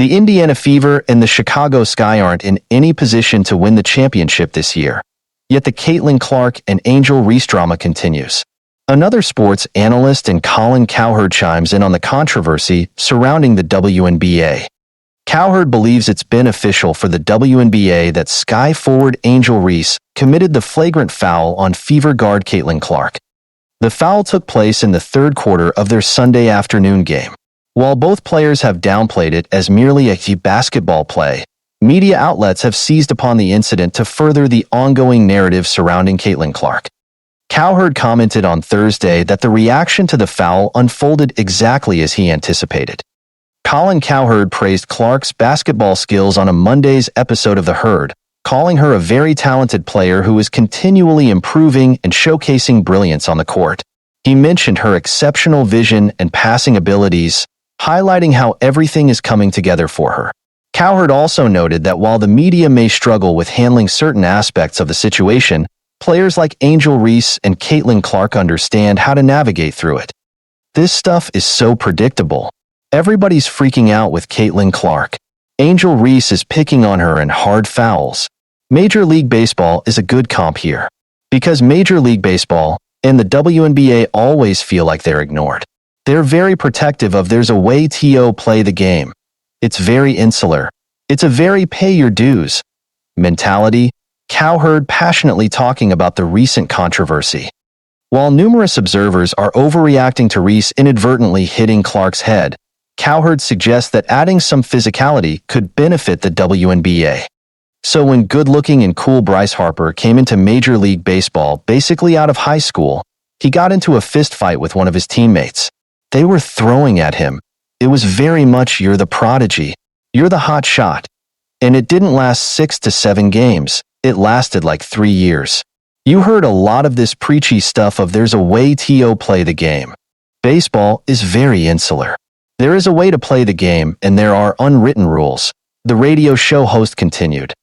The Indiana Fever and the Chicago Sky aren't in any position to win the championship this year. Yet the Caitlin Clark and Angel Reese drama continues. Another sports analyst and Colin Cowherd chimes in on the controversy surrounding the WNBA. Cowherd believes it's beneficial for the WNBA that Sky forward Angel Reese committed the flagrant foul on Fever guard Caitlin Clark. The foul took place in the third quarter of their Sunday afternoon game. While both players have downplayed it as merely a basketball play, media outlets have seized upon the incident to further the ongoing narrative surrounding Caitlin Clark. Cowherd commented on Thursday that the reaction to the foul unfolded exactly as he anticipated. Colin Cowherd praised Clark's basketball skills on a Monday's episode of The Herd, calling her a very talented player who is continually improving and showcasing brilliance on the court. He mentioned her exceptional vision and passing abilities, highlighting how everything is coming together for her. Cowherd also noted that while the media may struggle with handling certain aspects of the situation, players like Angel Reese and Caitlin Clark understand how to navigate through it. This stuff is so predictable. Everybody's freaking out with Caitlin Clark. Angel Reese is picking on her in hard fouls. Major League Baseball is a good comp here, because Major League Baseball and the WNBA always feel like they're ignored. They're very protective of there's a way to play the game. It's very insular. It's a very pay your dues mentality. Cowherd passionately talking about the recent controversy. While numerous observers are overreacting to Reese inadvertently hitting Clark's head, Cowherd suggests that adding some physicality could benefit the WNBA. So when good-looking and cool Bryce Harper came into Major League Baseball basically out of high school, he got into a fist fight with one of his teammates. They were throwing at him. It was very much you're the prodigy, you're the hot shot. And it didn't last 6 to 7 games, it lasted like 3 years. You heard a lot of this preachy stuff of there's a way to play the game. Baseball is very insular. There is a way to play the game and there are unwritten rules, the radio show host continued.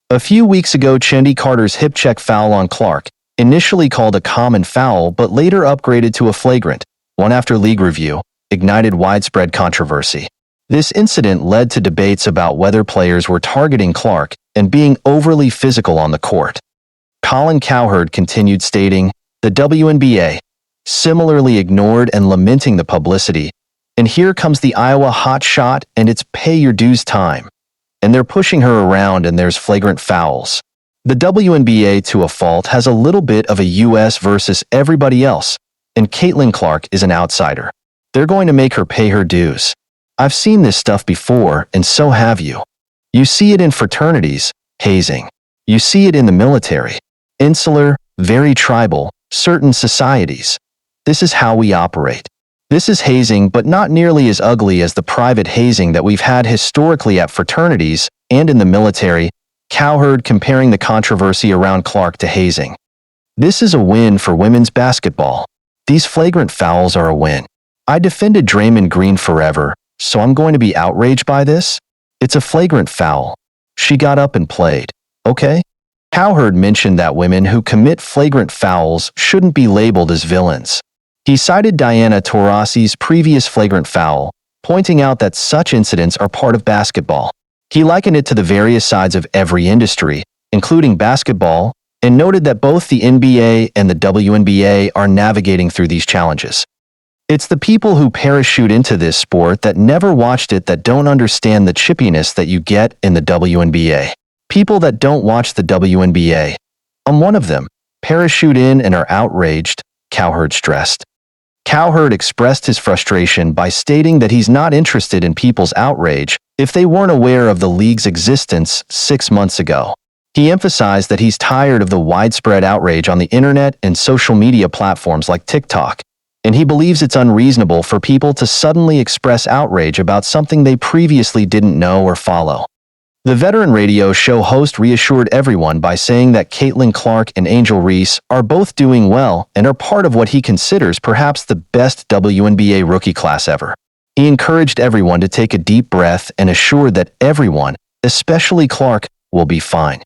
A few weeks ago, Chendi Carter's hip check foul on Clark, initially called a common foul but later upgraded to a flagrant one after league review, ignited widespread controversy. This incident led to debates about whether players were targeting Clark and being overly physical on the court. Colin Cowherd continued stating, the WNBA similarly ignored and lamenting the publicity, and here comes the Iowa hot shot and it's pay your dues time. And they're pushing her around and there's flagrant fouls. The WNBA to a fault has a little bit of a US versus everybody else, and Caitlin Clark is an outsider. They're going to make her pay her dues. I've seen this stuff before, and so have you. You see it in fraternities, hazing. You see it in the military. Insular, very tribal, certain societies. This is how we operate. This is hazing, but not nearly as ugly as the private hazing that we've had historically at fraternities and in the military. Cowherd comparing the controversy around Clark to hazing. This is a win for women's basketball. These flagrant fouls are a win. I defended Draymond Green forever, so I'm going to be outraged by this? It's a flagrant foul. She got up and played. Okay? Cowherd mentioned that women who commit flagrant fouls shouldn't be labeled as villains. He cited Diana Taurasi's previous flagrant foul, pointing out that such incidents are part of basketball. He likened it to the various sides of every industry, including basketball, and noted that both the NBA and the WNBA are navigating through these challenges. It's the people who parachute into this sport that never watched it that don't understand the chippiness that you get in the WNBA. People that don't watch the WNBA. I'm one of them. Parachute in and are outraged, Cowherd stressed. Cowherd expressed his frustration by stating that he's not interested in people's outrage if they weren't aware of the league's existence 6 months ago. He emphasized that he's tired of the widespread outrage on the internet and social media platforms like TikTok, and he believes it's unreasonable for people to suddenly express outrage about something they previously didn't know or follow. The veteran radio show host reassured everyone by saying that Caitlin Clark and Angel Reese are both doing well and are part of what he considers perhaps the best WNBA rookie class ever. He encouraged everyone to take a deep breath and assured that everyone, especially Clark, will be fine.